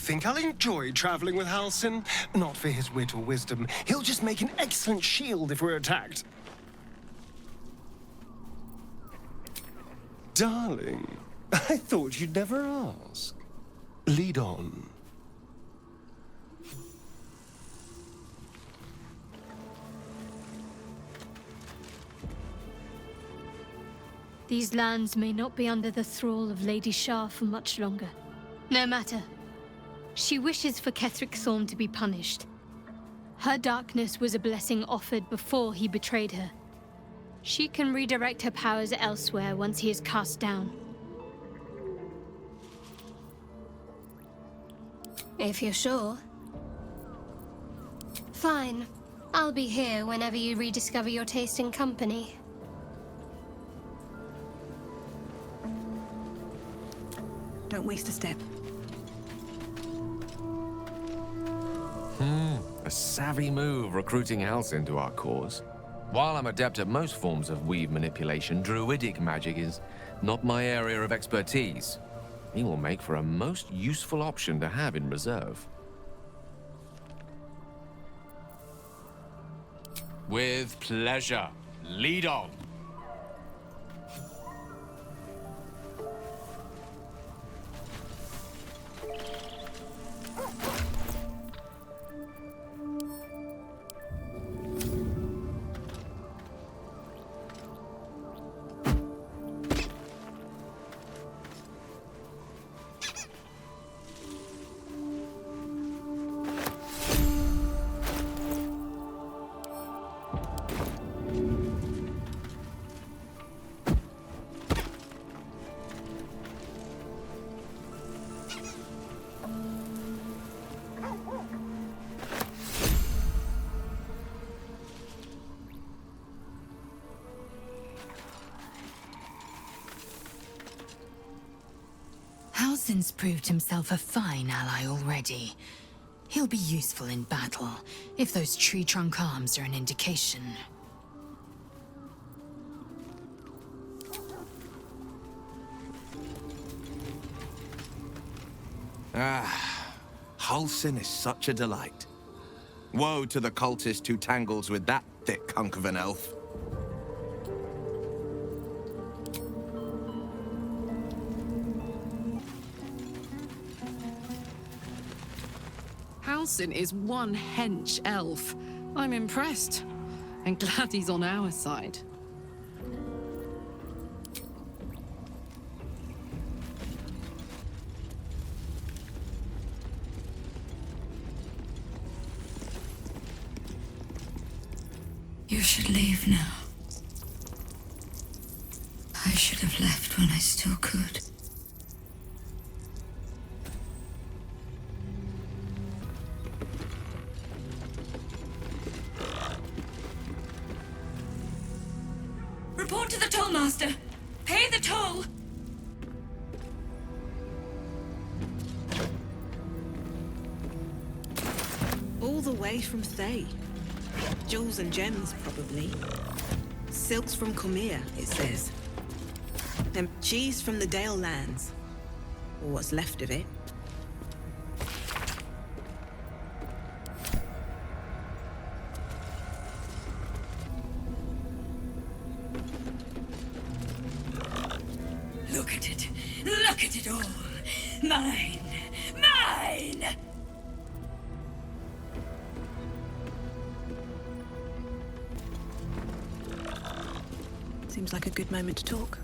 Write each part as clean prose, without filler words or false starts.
think I'll enjoy traveling with Halsin. Not for his wit or wisdom. He'll just make an excellent shield if we're attacked. Darling, I thought you'd never ask. Lead on. These lands may not be under the thrall of Lady Shah for much longer. No matter. She wishes for Ketheric Thorm to be punished. Her darkness was a blessing offered before he betrayed her. She can redirect her powers elsewhere once he is cast down. If you're sure. Fine. I'll be here whenever you rediscover your taste in company. Don't waste a step. A savvy move recruiting Halsin to our cause. While I'm adept at most forms of weave manipulation, druidic magic is not my area of expertise. He will make for a most useful option to have in reserve. With pleasure. Lead on. Halsin's proved himself a fine ally already. He'll be useful in battle, if those tree trunk arms are an indication. Halsin is such a delight. Woe to the cultist who tangles with that thick hunk of an elf. Halsin is one hench elf. I'm impressed. And glad he's on our side. You should leave now. I should have left when I still could. Report to the tollmaster. Pay the toll. All the way from Thay. Jewels and gems, probably. Silks from Cormyr, it says. And cheese from the Dale lands. Or what's left of it. Look at it. Look at it all. Mine. Mine! Seems like a good moment to talk.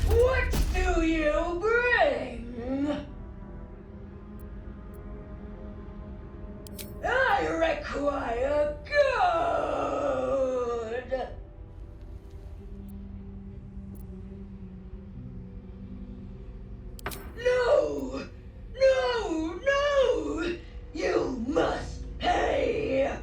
What do you bring? I require good. No! No! No! You must pay!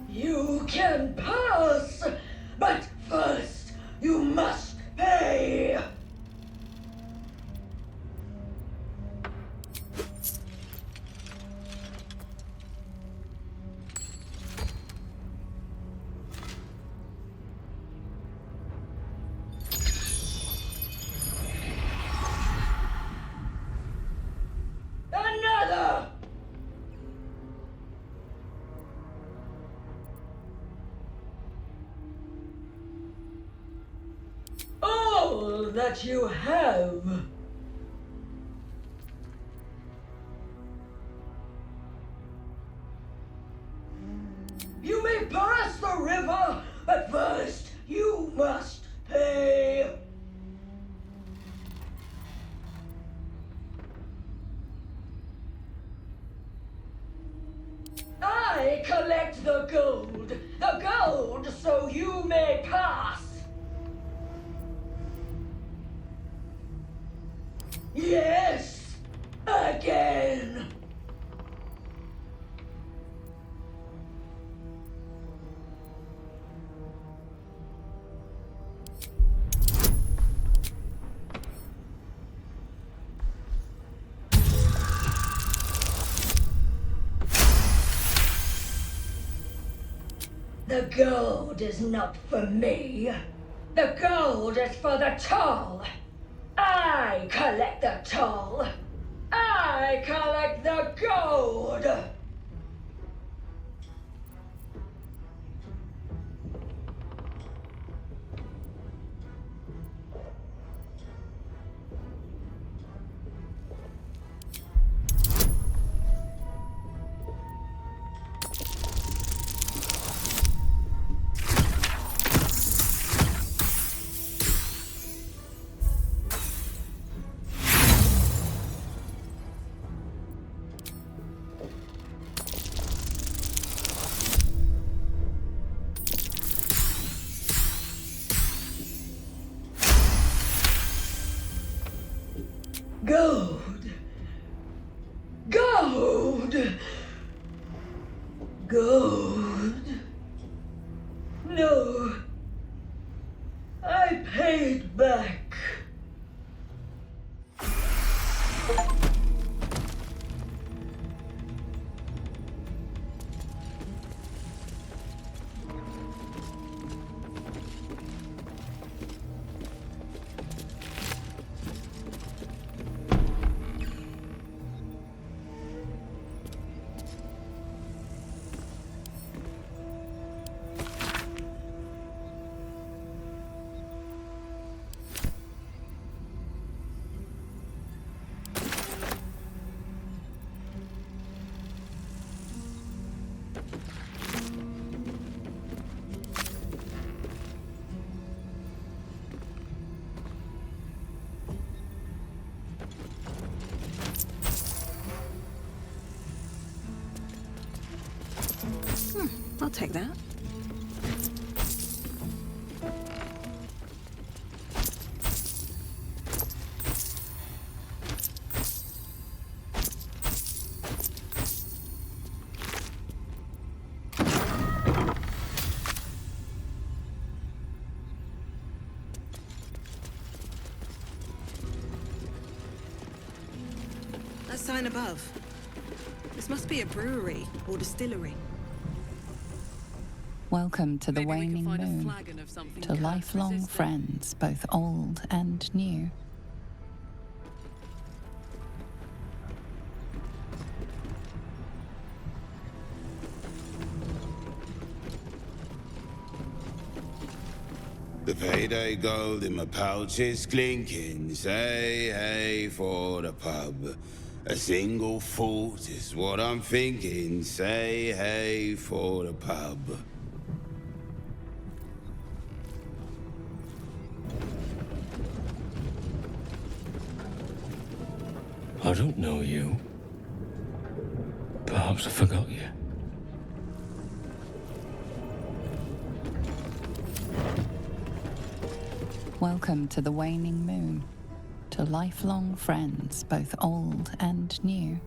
You can pass, but first you must pay! that you have. You may pass the river, but first you must pay. I collect the gold so you may pass. Yes, again. The gold is not for me. The gold is for the toll. I collect the toll. I collect the gold. Gold. Gold. Gold. No. I paid back. I'll take that. That sign above. This must be a brewery or distillery. Welcome to the Maybe we can waning find a moon, flagon of something to lifelong resistant. friends, both old and new. The payday gold in my pouch is clinking. Say hey for the pub. A single thought is what I'm thinking. Say hey for the pub. I don't know you. Perhaps I forgot you. Welcome to the waning moon, to lifelong friends, both old and new.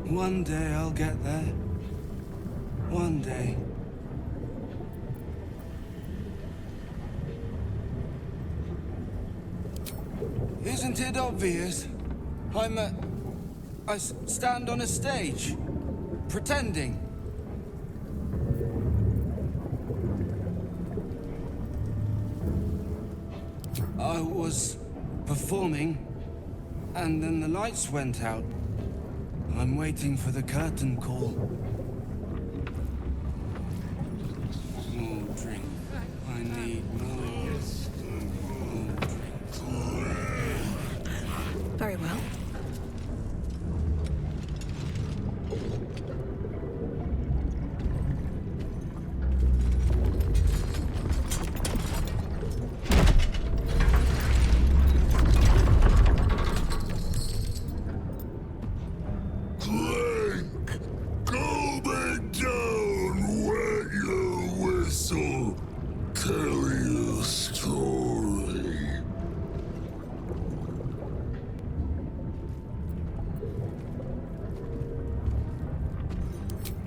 One day I'll get there. One day. Isn't it obvious? I stand on a stage, pretending. I was performing, and then the lights went out. I'm waiting for the curtain call. More drink. I need more. More drink. Very well.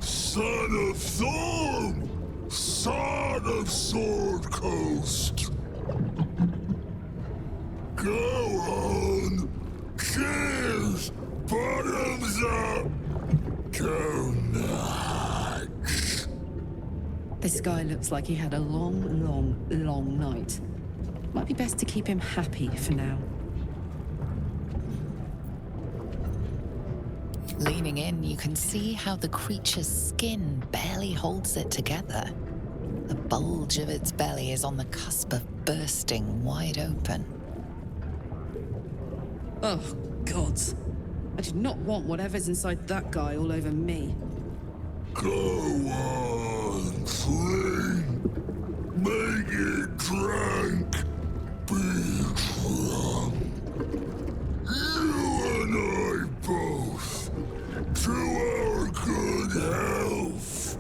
Son of Thorm! Son of Sword Coast! Go on! Cheers! Bottoms up! Go nuts! This guy looks like he had a long night. Might be best to keep him happy for now. Leaning in, you can see how the creature's skin barely holds it together. The bulge of its belly is on the cusp of bursting wide open. Oh, gods. I did not want whatever's inside that guy all over me. Go on, clean. Make it drunk. Be drunk. You and I both. To our good health.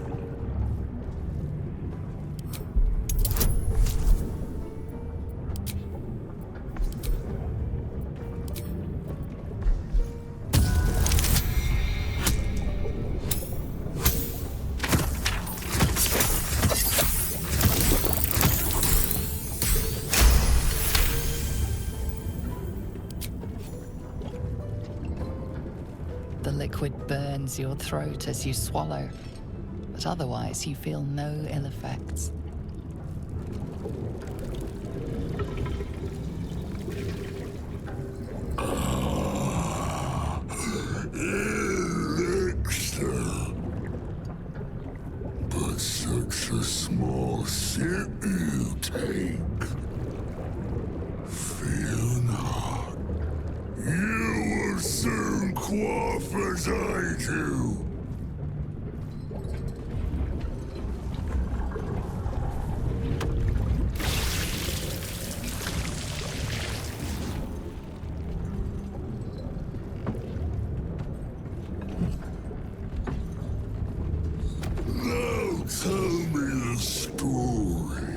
The liquid burns your throat as you swallow, but otherwise you feel no ill effects. Elixir. But such a small sip you take. Fear not. You will soon quaff as I do. Now tell me the story.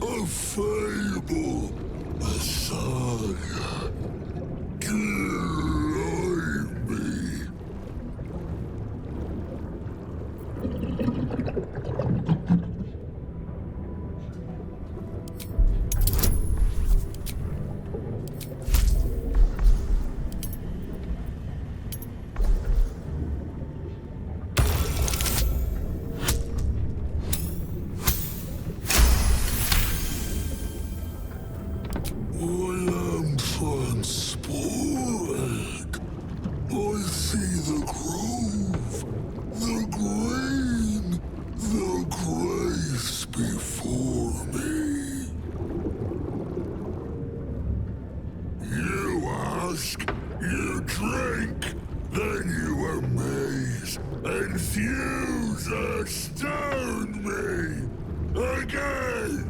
A fable, a saga. Guide me. I am transported. I see the grove, the green, the grace before me. You ask, you drink, then you amaze, enthuse, astound me again.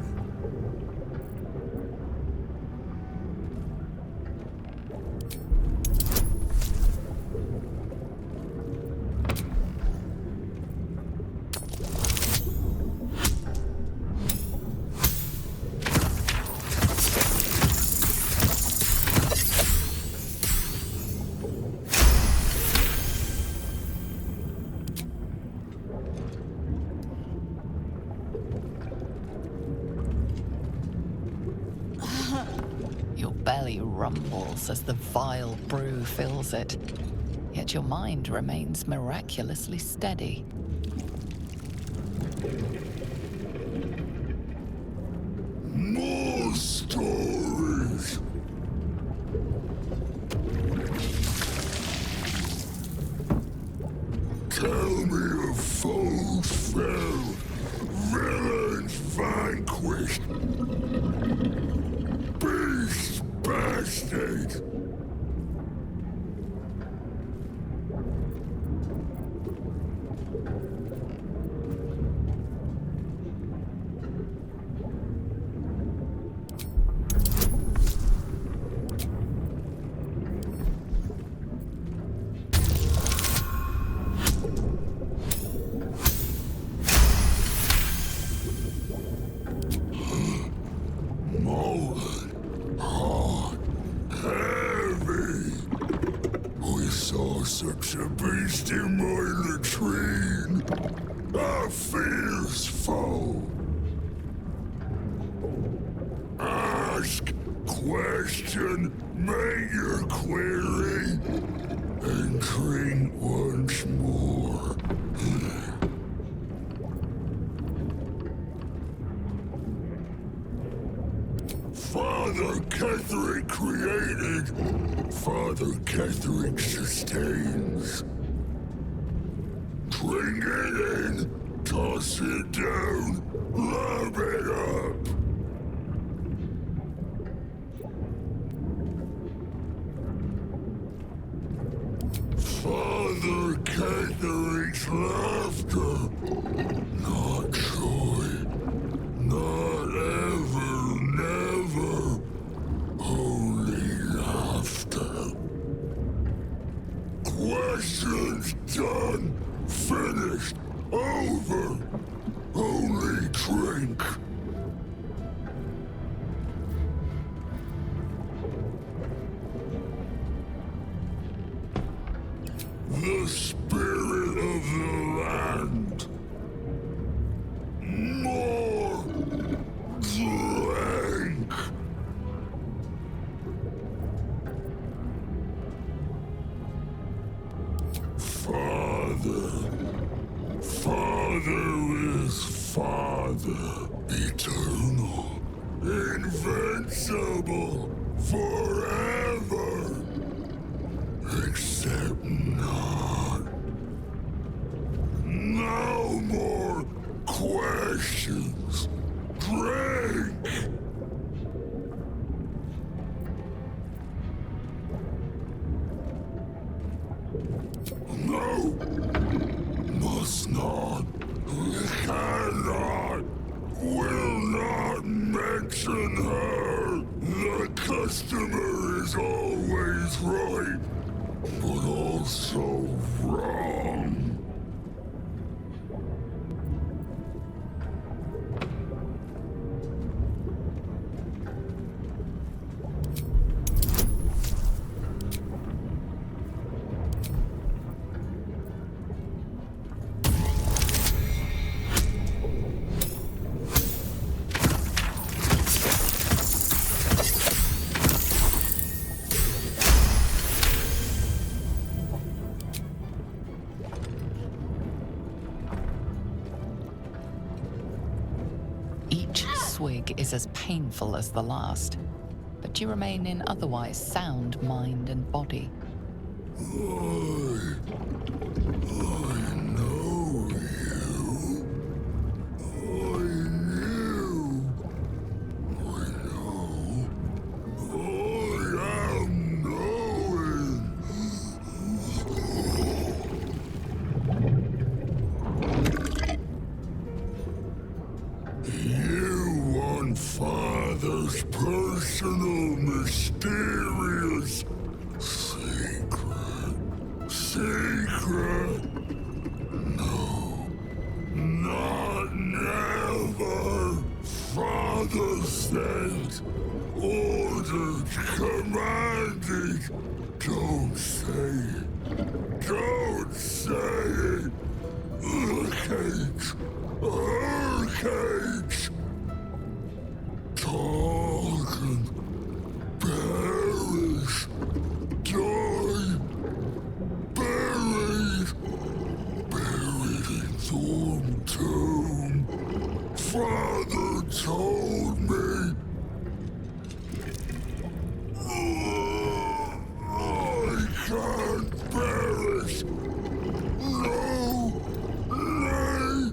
Your belly rumbles as the vile brew fills it, yet your mind remains miraculously steady. More stories. fulfilled. Villains vanquished. Beasts bested. Such a beast in my latrine. A fierce foe. Ask, question, make your query, and drink once more. Father Ketherick created, Father Ketherick sustains. Bring it in, toss it down, love it up. Father Ketherick's laughter, not joy, not ever, never, only laughter. Questions done, finished, over, only drink. The spirit of the land. More drink. Father. Father is Father. Eternal. Invincible. Forever. Except not. No more questions. Drink! No! Must not. Cannot. Will not mention her. The customer is always right, but also wrong. Swig is as painful as the last, but you remain in otherwise sound mind and body. I know you. I knew. I know. I am knowing. Father's personal, mysterious secret. Secret? No. Not never. Father said, ordered, commanded. Don't say it. Don't say it. The cage. Her cage. Talking, perish, die, buried in Thorm tomb. Father told me. I can't perish. No, nay,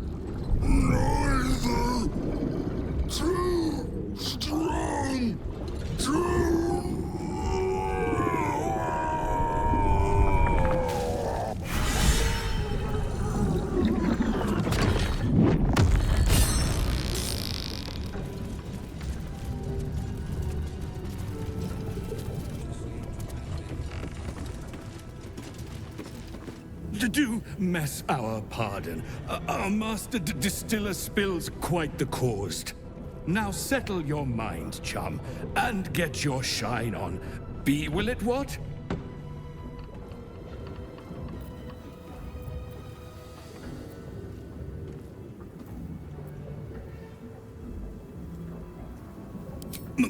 Do mess our pardon. Our master distiller spills quite the caused. Now settle your mind, chum, and get your shine on. Be will it what?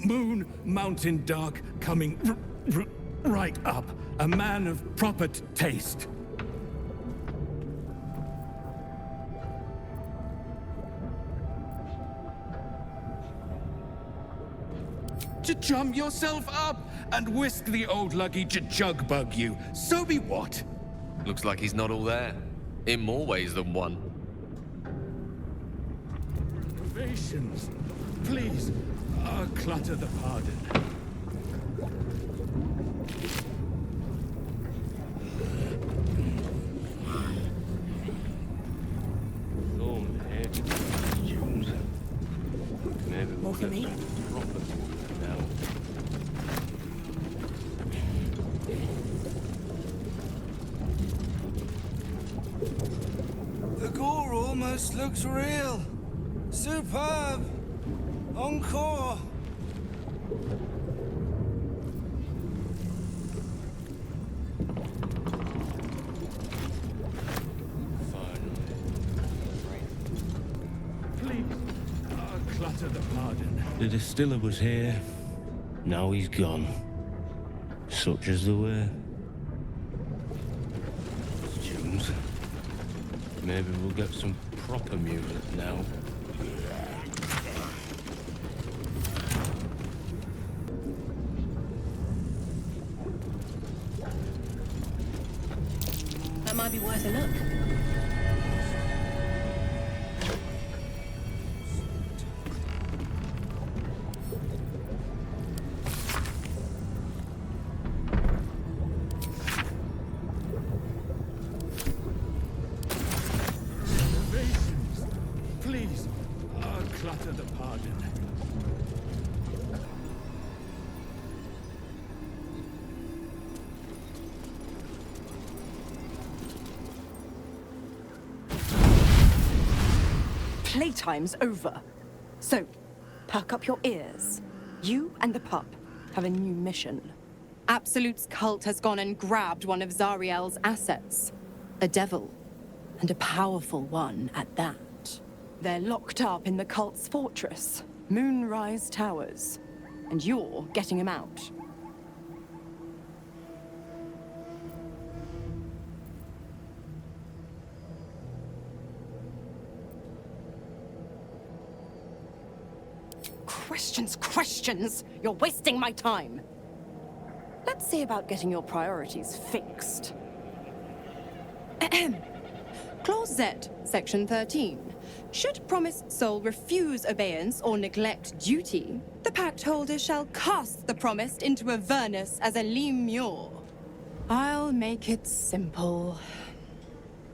Moon, mountain dark, coming right up. A man of proper taste. To jump yourself up and whisk the old luggy to jug bug you. So be what? Looks like he's not all there. In more ways than one. Ovations. Please, clutter the pardon. More for me? The gore almost looks real. Superb. Encore. Please, clutter the pardon. The distiller was here. Now he's gone. Such as the way. Costumes. Maybe we'll get some proper music now. That might be worth a look. Please, clutter the pardon. Playtime's over. So, perk up your ears. You and the pup have a new mission. Absolute's cult has gone and grabbed one of Zariel's assets. A devil. And a powerful one at that. They're locked up in the cult's fortress, Moonrise Towers. And you're getting him out. Questions! You're wasting my time! Let's see about getting your priorities fixed. Clause Z, Section 13. Should promised soul refuse obeyance or neglect duty, the pact holder shall cast the promised into Avernus as a lemure. I'll make it simple.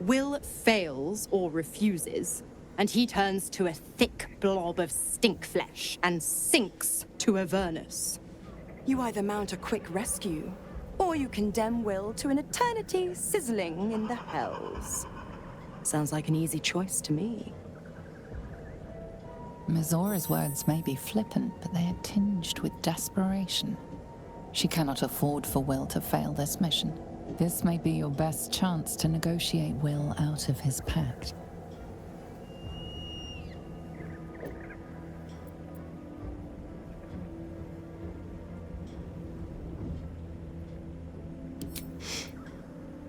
Will fails or refuses, and he turns to a thick blob of stink flesh and sinks to Avernus. You either mount a quick rescue, or you condemn Will to an eternity sizzling in the hells. Sounds like an easy choice to me. Mizora's words may be flippant, but they are tinged with desperation. She cannot afford for Will to fail this mission. This may be your best chance to negotiate Will out of his pact.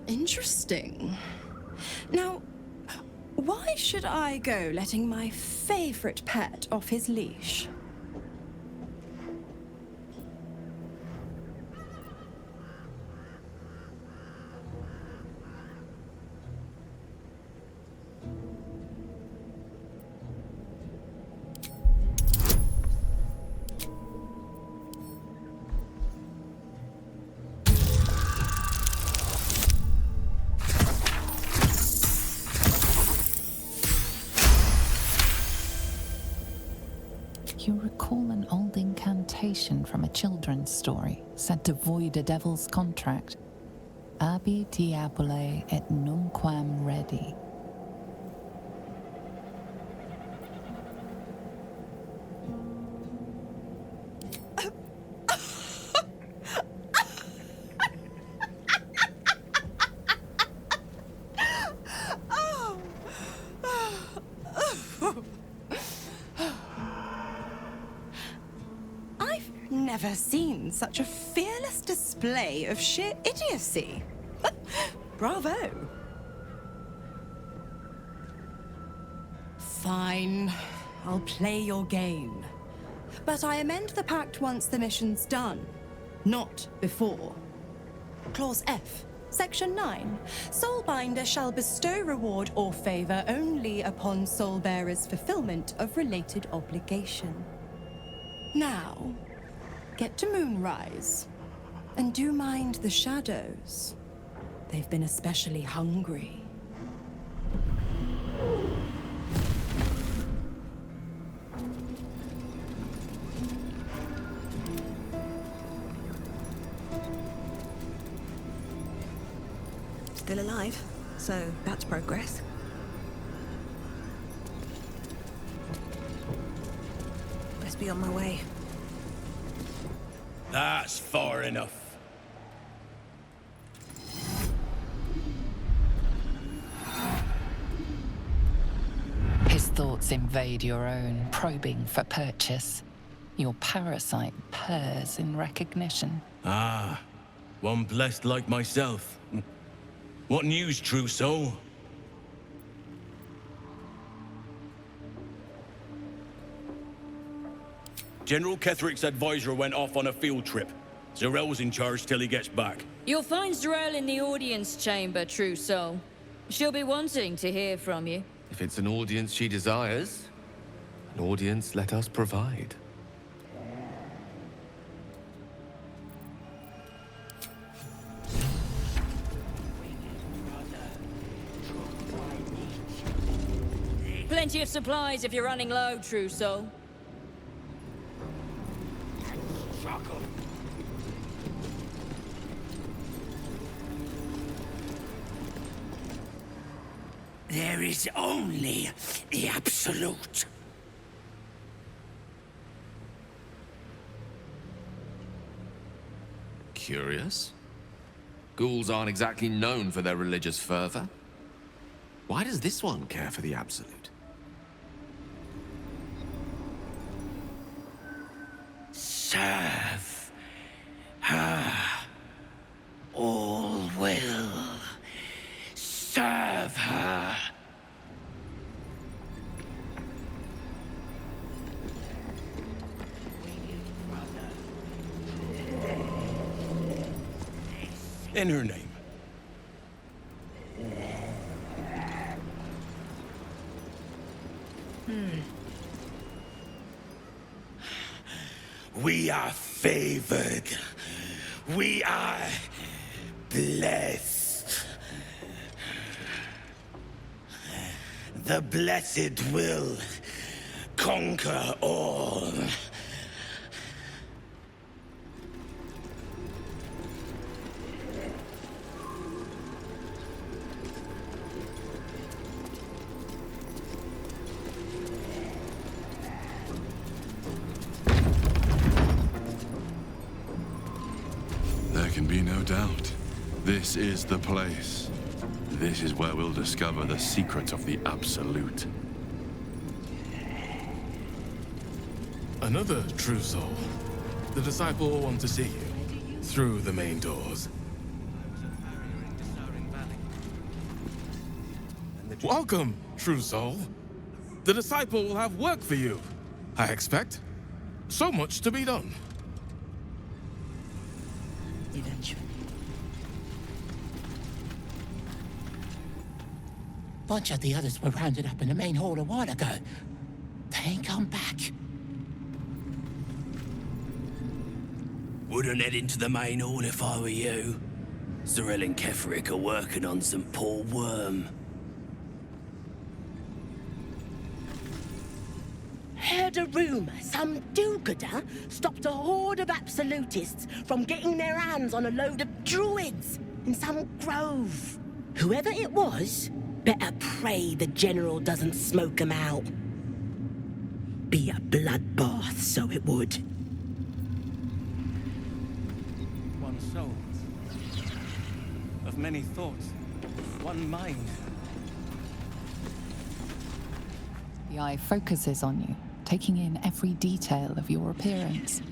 Interesting. Now, why should I go letting my favorite pet off his leash? You recall an old incantation from a children's story said to void a devil's contract. Abi diabole et nunquam redi. Never seen such a fearless display of sheer idiocy. Bravo. Fine. I'll play your game. But I amend the pact once the mission's done, not before. Clause F, Section 9. Soulbinder shall bestow reward or favor only upon soulbearer's fulfillment of related obligation. Now, get to Moonrise, and do mind the shadows. They've been especially hungry. Still alive, so that's progress. Best be on my way. That's far enough. His thoughts invade your own, probing for purchase. Your parasite purrs in recognition. Ah, one blessed like myself. What news, true soul? General Ketheric's advisor went off on a field trip. Zarel's in charge till he gets back. You'll find Zarel in the audience chamber, true soul. She'll be wanting to hear from you. If it's an audience she desires, an audience let us provide. Plenty of supplies if you're running low, true soul. There is only the Absolute. Curious. Ghouls aren't exactly known for their religious fervor. Why does this one care for the Absolute? Serve her. All will serve her. In her name. We are favored. We are blessed. The blessed will conquer all. There can be no doubt. This is the place. This is where we'll discover the secret of the Absolute. Another true soul. The disciple will want to see you through the main doors. Welcome, true soul. The disciple will have work for you, I expect. So much to be done. Eventually. Bunch of the others were rounded up in the main hall a while ago. They ain't come back. Wouldn't head into the main hall if I were you. Zarel and Ketheric are working on some poor worm. Head heard a rumor some do-gooder stopped a horde of absolutists from getting their hands on a load of druids in some grove. Whoever it was, better pray the general doesn't smoke 'em out. Be a bloodbath, so it would. One soul. Of many thoughts. One mind. The eye focuses on you, taking in every detail of your appearance.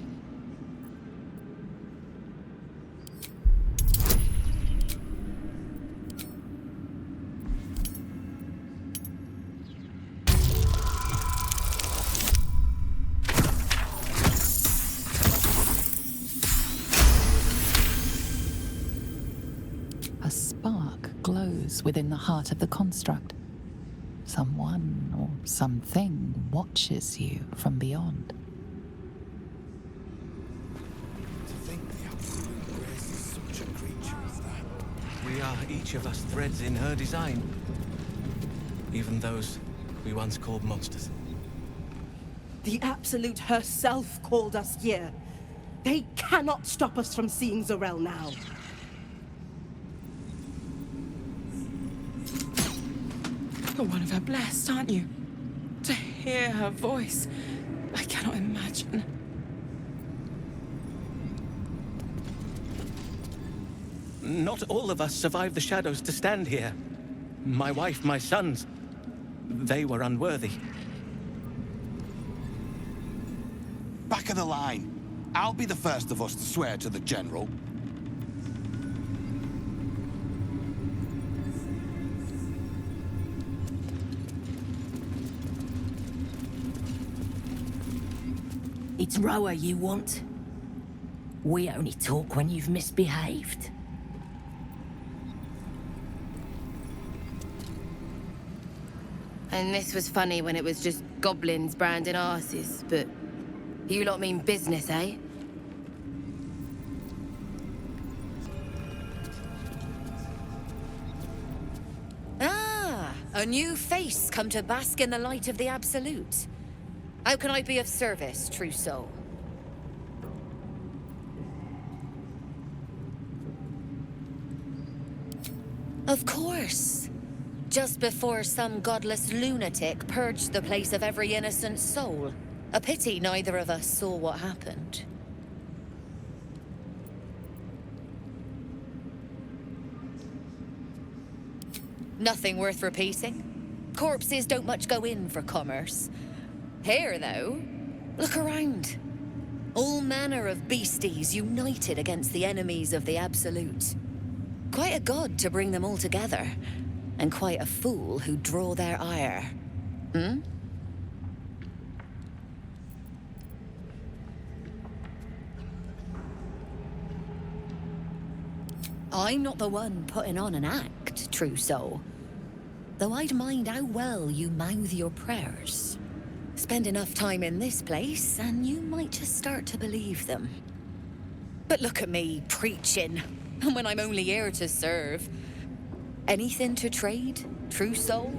A spark glows within the heart of the construct. Someone or something watches you from beyond. To think the Absolute graces such a creature as that. We are each of us threads in her design. Even those we once called monsters. The Absolute herself called us here. They cannot stop us from seeing Zorel now. You're one of her blessed, aren't you? To hear her voice, I cannot imagine. Not all of us survived the shadows to stand here. My wife, my sons, they were unworthy. Back of the line. I'll be the first of us to swear to the General. It's Roa you want. We only talk when you've misbehaved. And this was funny when it was just goblins branding arses, but you lot mean business, eh? Ah, a new face come to bask in the light of the Absolute. How can I be of service, true soul? Of course. Just before some godless lunatic purged the place of every innocent soul. A pity neither of us saw what happened. Nothing worth repeating. Corpses don't much go in for commerce. Here, though, look around. All manner of beasties united against the enemies of the Absolute. Quite a god to bring them all together, and quite a fool who'd draw their ire. Hmm? I'm not the one putting on an act, true soul. Though I'd mind how well you mouth your prayers. Spend enough time in this place, and you might just start to believe them. But look at me, preaching, and when I'm only here to serve. Anything to trade, true soul?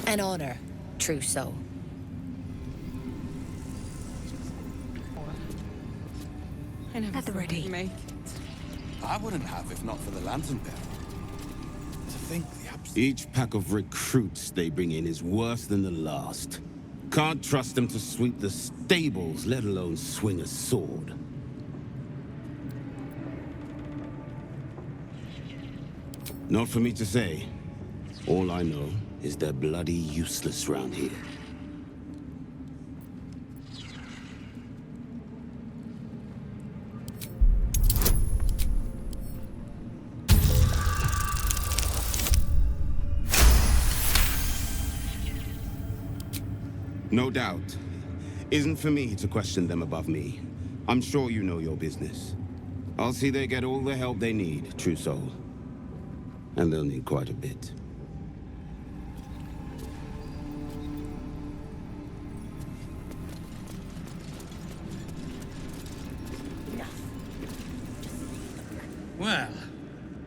An honor, true soul. I never thought we'd make it. I wouldn't have if not for the lantern bearer. To think the Each pack of recruits they bring in is worse than the last. Can't trust them to sweep the stables, let alone swing a sword. Not for me to say. All I know is they're bloody useless round here. No doubt. Isn't for me to question them above me. I'm sure you know your business. I'll see they get all the help they need, true soul. And they'll need quite a bit. Well,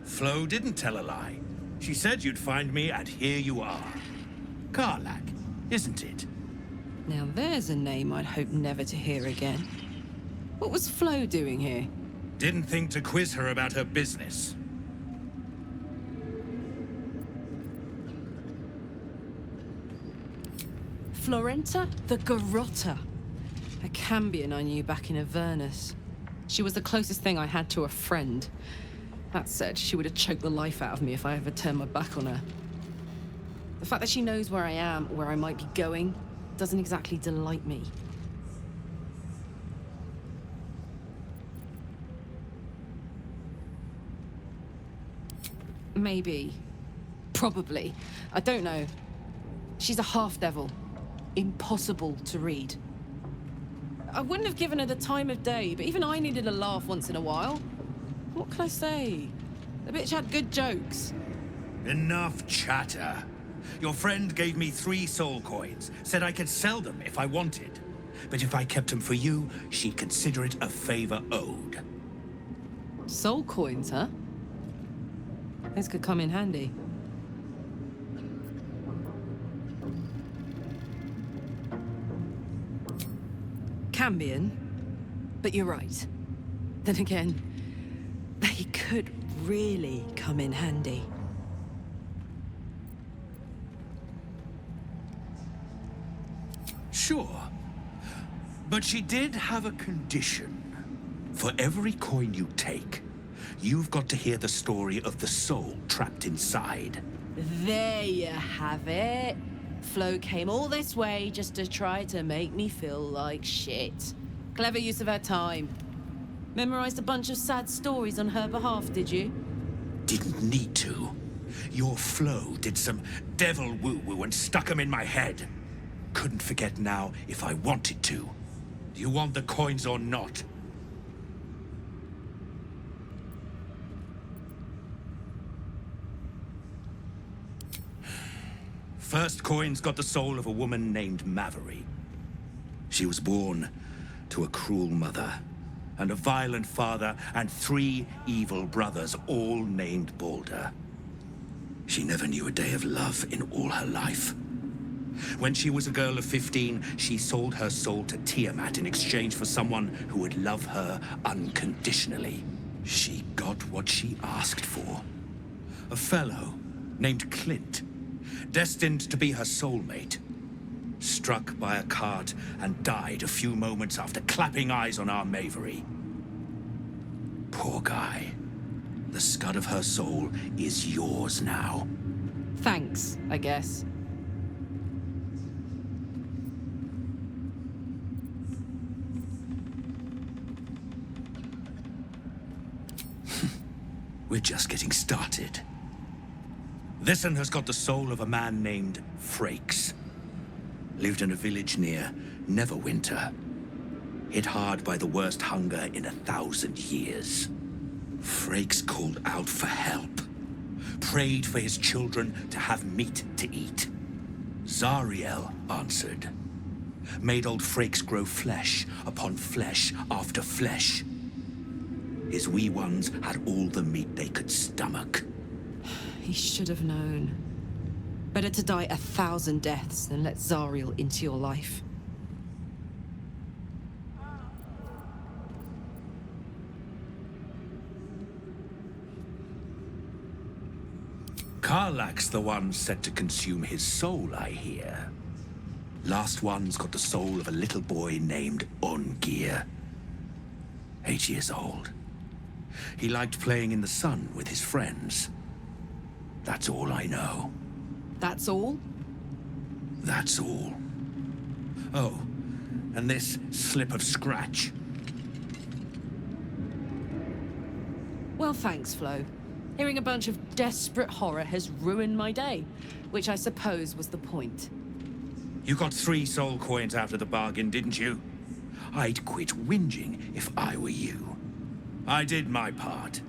Flo didn't tell a lie. She said you'd find me, and here you are. Karlach, isn't it? Now there's a name I'd hope never to hear again. What was Flo doing here? Didn't think to quiz her about her business. Florenta the Garrotta. A Cambion I knew back in Avernus. She was the closest thing I had to a friend. That said, she would have choked the life out of me if I ever turned my back on her. The fact that she knows where I am, or where I might be going, doesn't exactly delight me. Maybe. Probably. I don't know. She's a half-devil. Impossible to read. I wouldn't have given her the time of day, but even I needed a laugh once in a while. What can I say? The bitch had good jokes. Enough chatter. Your friend gave me 3 soul coins, said I could sell them if I wanted. But if I kept them for you, she'd consider it a favor owed. Soul coins, huh? This could come in handy. Cambion, but you're right. Then again, they could really come in handy. Sure. But she did have a condition. For every coin you take, you've got to hear the story of the soul trapped inside. There you have it. Flo came all this way just to try to make me feel like shit. Clever use of her time. Memorized a bunch of sad stories on her behalf, did you? Didn't need to. Your Flo did some devil woo-woo and stuck 'em in my head. Couldn't forget now if I wanted to. Do you want the coins or not? First coin's got the soul of a woman named Maveri. She was born to a cruel mother, and a violent father, and 3 evil brothers, all named Baldur. She never knew a day of love in all her life. When she was a girl of 15, she sold her soul to Tiamat in exchange for someone who would love her unconditionally. She got what she asked for. A fellow named Clint, destined to be her soulmate. Struck by a cart and died a few moments after clapping eyes on our Maveri. Poor guy. The scud of her soul is yours now. Thanks, I guess. We're just getting started. This one has got the soul of a man named Frakes. Lived in a village near Neverwinter. Hit hard by the worst hunger in 1,000 years. Frakes called out for help. Prayed for his children to have meat to eat. Zariel answered. Made old Frakes grow flesh upon flesh after flesh. His wee ones had all the meat they could stomach. He should have known. Better to die 1,000 deaths than let Zariel into your life. Karlach's the one set to consume his soul, I hear. Last one's got the soul of a little boy named Ungir. 8 years old. He liked playing in the sun with his friends. That's all I know. That's all? That's all. Oh, and this slip of scratch. Well, thanks, Flo. Hearing a bunch of desperate horror has ruined my day, which I suppose was the point. You got 3 soul coins out of the bargain, didn't you? I'd quit whinging if I were you. I did my part.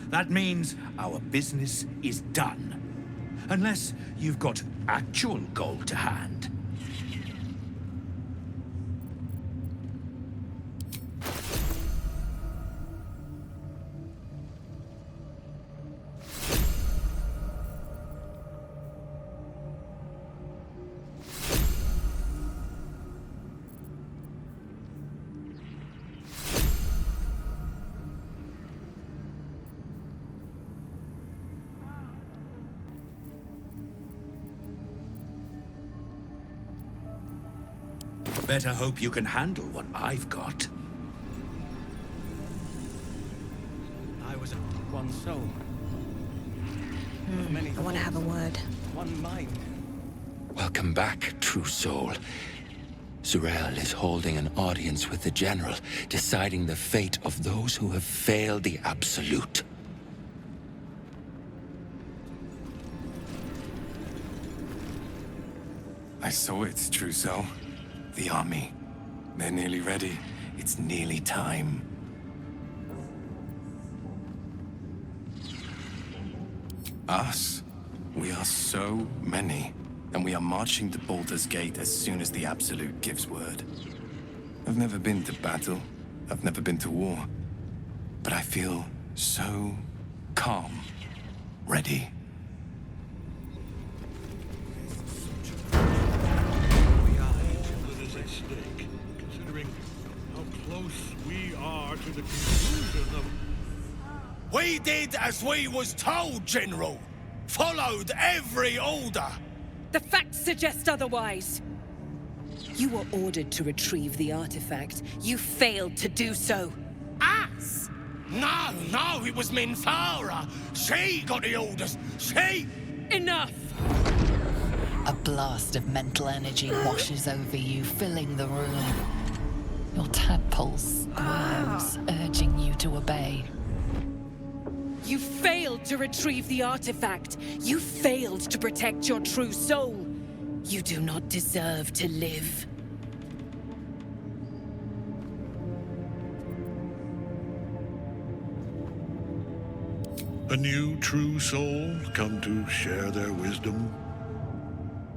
That means our business is done. Unless you've got actual gold to hand. Better hope you can handle what I've got. I was one soul. I want to have a word. One mind. Welcome back, true soul. Z'rell is holding an audience with the General, deciding the fate of those who have failed the Absolute. I saw it, true soul. The army. They're nearly ready. It's nearly time. Us? We are so many. And we are marching to Baldur's Gate as soon as the Absolute gives word. I've never been to battle. I've never been to war. But I feel so calm. Ready. Considering how close we are to the conclusion of... We did as we was told, General. Followed every order. The facts suggest otherwise. You were ordered to retrieve the artifact. You failed to do so. Us? No, it was Minthara. She got the orders. She... Enough! A blast of mental energy washes over you, filling the room. Your tadpole squirms, urging you to obey. You failed to retrieve the artifact. You failed to protect your true soul. You do not deserve to live. A new true soul come to share their wisdom?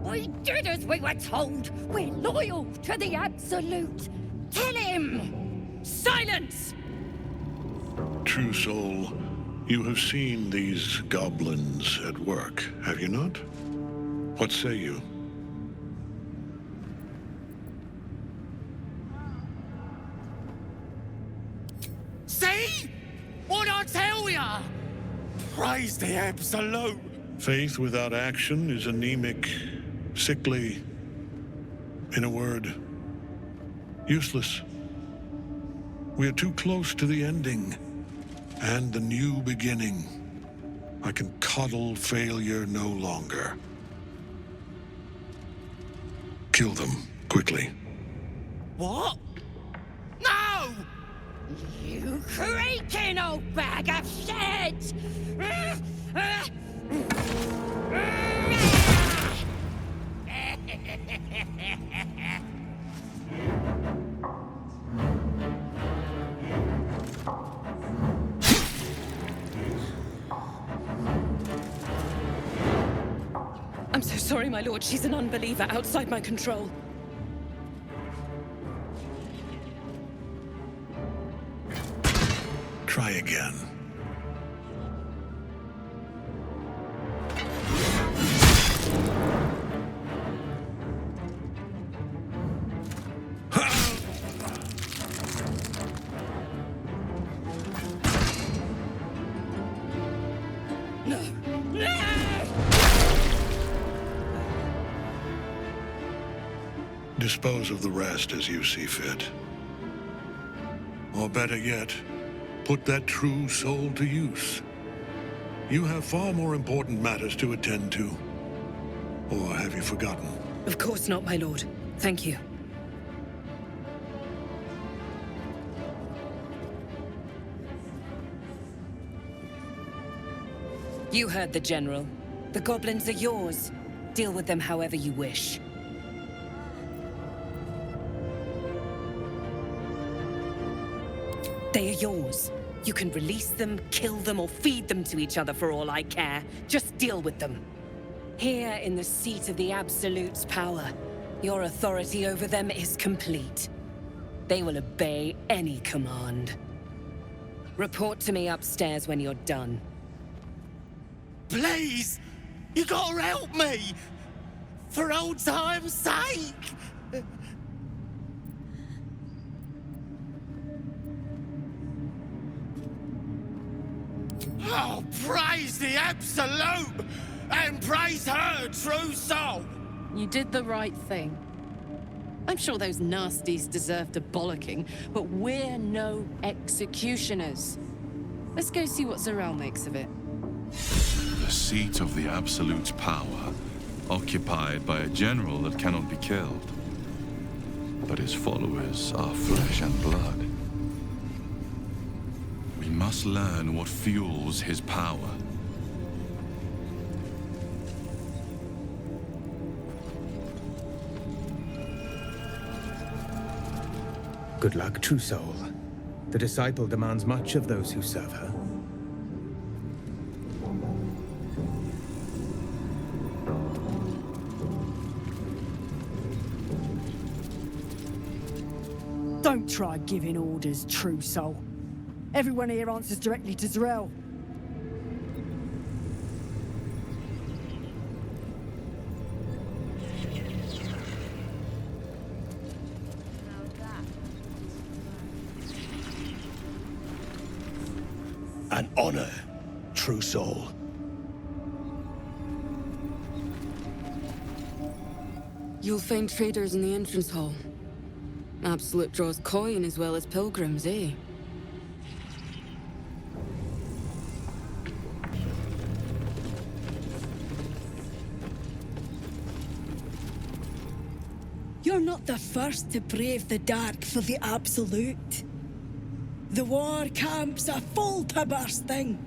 We did as we were told. We're loyal to the Absolute. Tell him! Silence! True soul, you have seen these goblins at work, have you not? What say you? See? What I tell ya? Praise the Absolute. Faith without action is anemic, sickly, in a word, useless. We are too close to the ending, and the new beginning. I can coddle failure no longer. Kill them, quickly. What? No! You creaking old bag of shit! I'm so sorry, my lord. She's an unbeliever outside my control. Try again. Dispose of the rest as you see fit. Or better yet, put that true soul to use. You have far more important matters to attend to. Or have you forgotten? Of course not, my lord. Thank you. You heard the General. The goblins are yours. Deal with them however you wish. They are yours. You can release them, kill them, or feed them to each other for all I care. Just deal with them. Here in the seat of the Absolute's power, your authority over them is complete. They will obey any command. Report to me upstairs when you're done. Please! You gotta help me! For old time's sake! Oh, praise the Absolute! And praise her true soul! You did the right thing. I'm sure those nasties deserved a bollocking, but we're no executioners. Let's go see what Z'rell makes of it. The seat of the Absolute's power, occupied by a general that cannot be killed. But his followers are flesh and blood. We must learn what fuels his power. Good luck, true soul. The disciple demands much of those who serve her. Don't try giving orders, true soul. Everyone here answers directly to Z'rell. An honor, true soul. You'll find traders in the entrance hall. Absolute draws coin as well as pilgrims, eh? You're not the first to brave the dark for the Absolute. The war camps are full to bursting.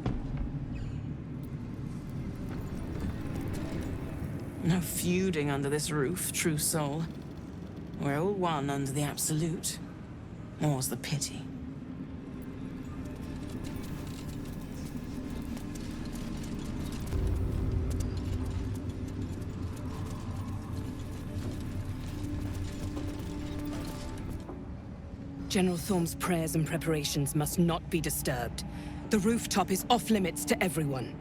No feuding under this roof, true soul. We're all one under the Absolute. More's the pity. General Thorm's prayers and preparations must not be disturbed. The rooftop is off limits to everyone.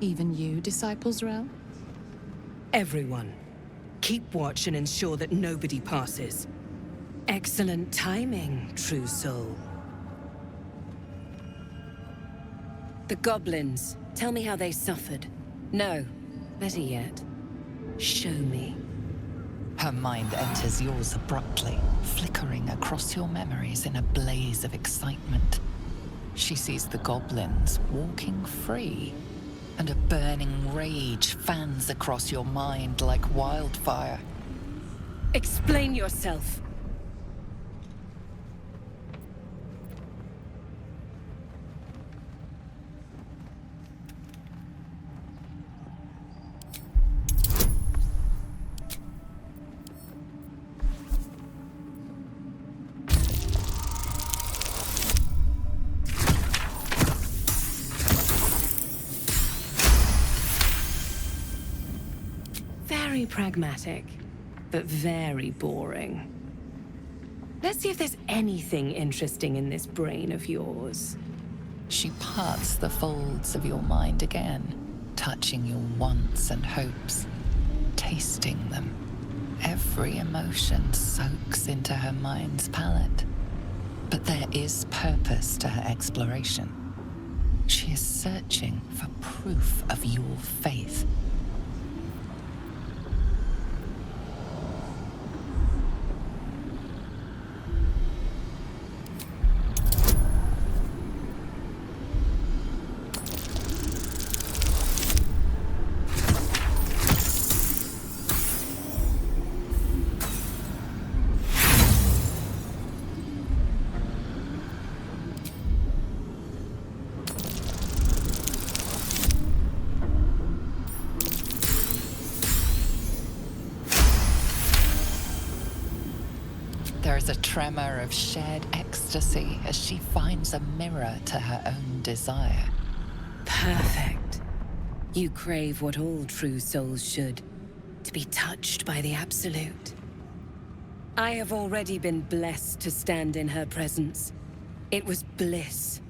Even you, Disciple Z'rell? Everyone. Keep watch and ensure that nobody passes. Excellent timing, true soul. The goblins. Tell me how they suffered. No, better yet, show me. Her mind enters yours abruptly, flickering across your memories in a blaze of excitement. She sees the goblins walking free, and a burning rage fans across your mind like wildfire. Explain yourself. Very pragmatic, but very boring. Let's see if there's anything interesting in this brain of yours. She parts the folds of your mind again, touching your wants and hopes, tasting them. Every emotion soaks into her mind's palette. But there is purpose to her exploration. She is searching for proof of your faith. There is a tremor of shared ecstasy as she finds a mirror to her own desire. Perfect. You crave what all true souls should, to be touched by the Absolute. I have already been blessed to stand in her presence. It was bliss.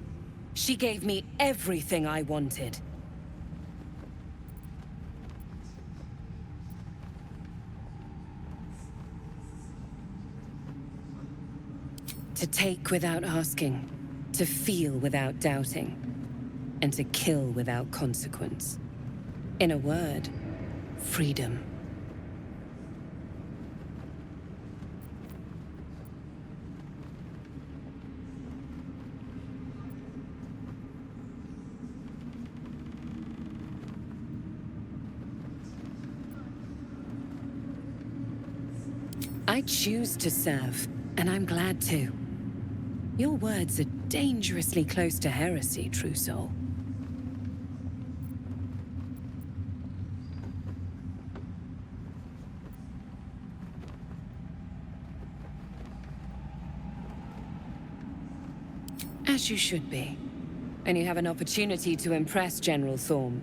She gave me everything I wanted. To take without asking, to feel without doubting, and to kill without consequence. In a word, freedom. I choose to serve, and I'm glad to. Your words are dangerously close to heresy, true soul. As you should be. And you have an opportunity to impress General Thorm.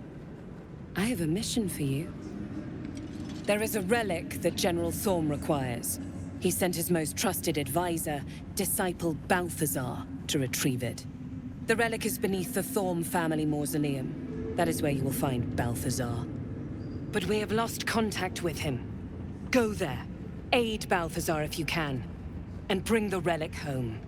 I have a mission for you. There is a relic that General Thorm requires. He sent his most trusted advisor, Disciple Balthazar, to retrieve it. The relic is beneath the Thorm family mausoleum. That is where you will find Balthazar. But we have lost contact with him. Go there, aid Balthazar if you can, and bring the relic home.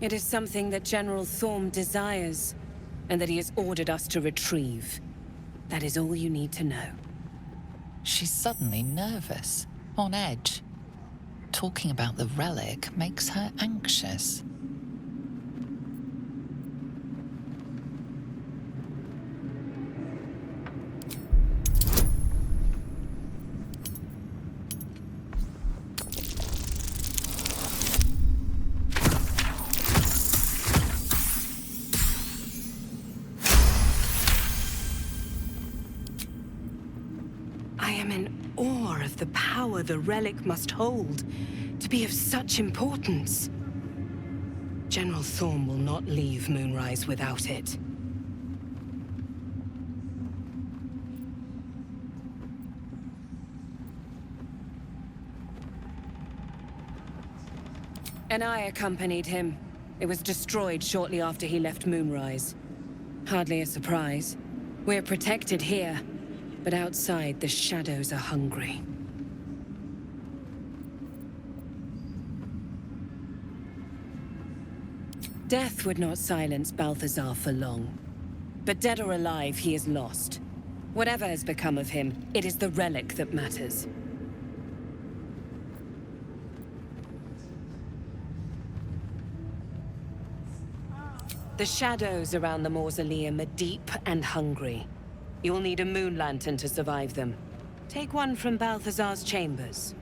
It is something that General Thorm desires, and that he has ordered us to retrieve. That is all you need to know. She's suddenly nervous, on edge. Talking about the relic makes her anxious. The power the relic must hold to be of such importance. General Thorm will not leave Moonrise without it. And I accompanied him. It was destroyed shortly after he left Moonrise. Hardly a surprise. We're protected here, but outside the shadows are hungry. Death would not silence Balthazar for long. But dead or alive, he is lost. Whatever has become of him, it is the relic that matters. The shadows around the mausoleum are deep and hungry. You'll need a moon lantern to survive them. Take one from Balthazar's chambers.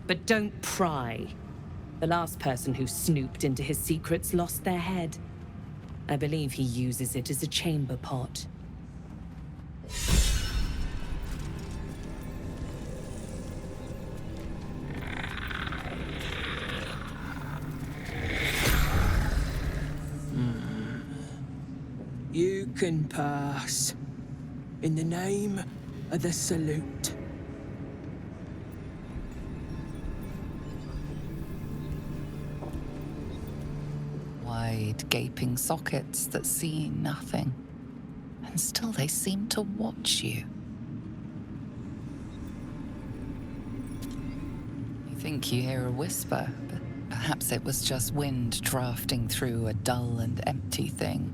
But don't pry. The last person who snooped into his secrets lost their head. I believe he uses it as a chamber pot. You can pass. In the name of the Salute. Wide, gaping sockets that see nothing. And still they seem to watch you. You think you hear a whisper, but perhaps it was just wind drafting through a dull and empty thing.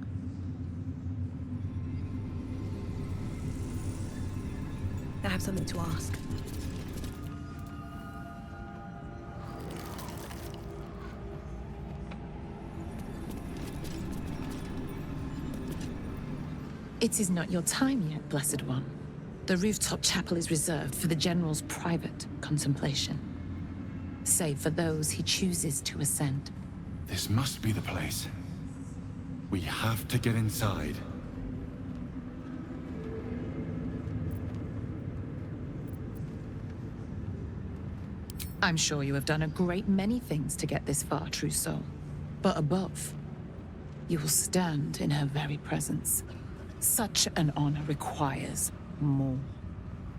I have something to ask. It is not your time yet, Blessed One. The rooftop chapel is reserved for the General's private contemplation, save for those he chooses to ascend. This must be the place. We have to get inside. I'm sure you have done a great many things to get this far, true soul. But above, you will stand in her very presence. Such an honor requires more.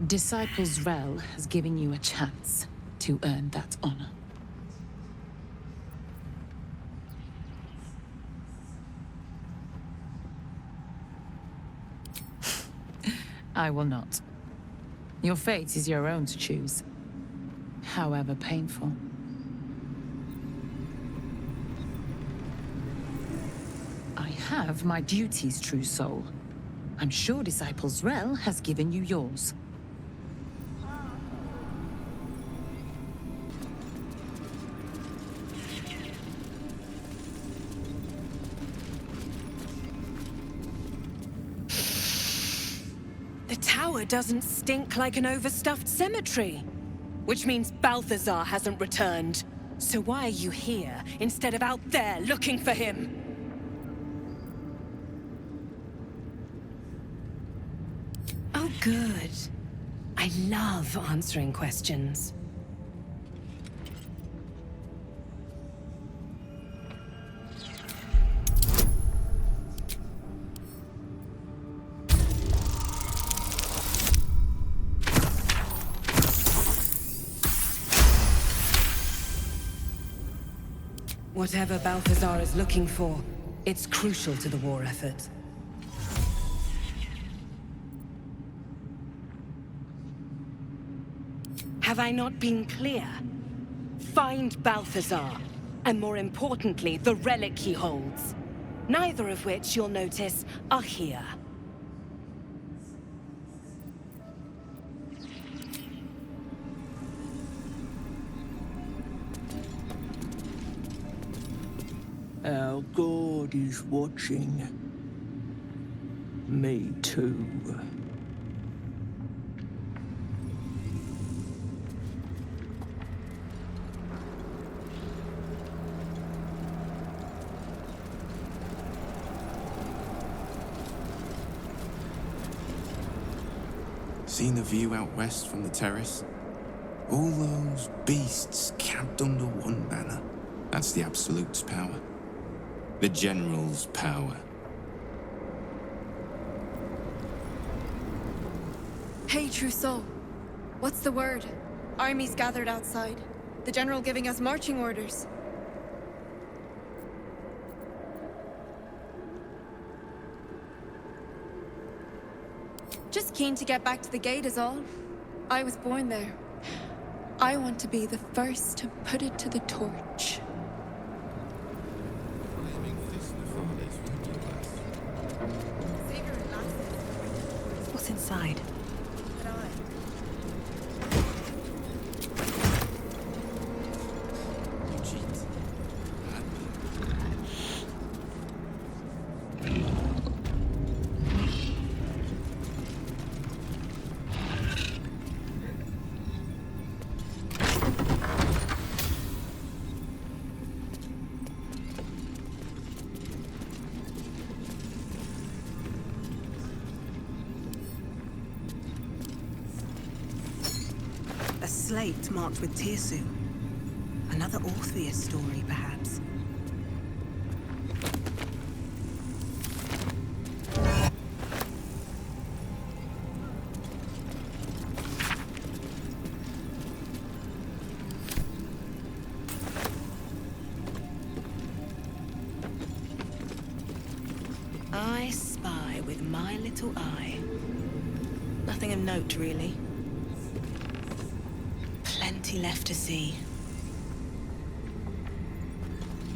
Disciple Zrel has given you a chance to earn that honor. I will not. Your fate is your own to choose, however painful. I have my duties, true soul. I'm sure Disciple Zrel has given you yours. it doesn't stink like an overstuffed cemetery. Which means Balthazar hasn't returned. So why are you here instead of out there looking for him? Oh, good. I love answering questions. Whatever Balthazar is looking for, it's crucial to the war effort. Have I not been clear? Find Balthazar, and more importantly, the relic he holds. Neither of which, you'll notice, are here. Our God is watching. Me too. Seen the view out west from the terrace? All those beasts camped under one banner. That's the Absolute's power. The General's power. Hey, Trousseau. What's the word? Armies gathered outside. The General giving us marching orders. Just keen to get back to the gate is all. I was born there. I want to be the first to put it to the torch. What's inside? A slate marked with Tirsu. Another Orpheus story, perhaps. I spy with my little eye. Nothing of note, really. Plenty left to see.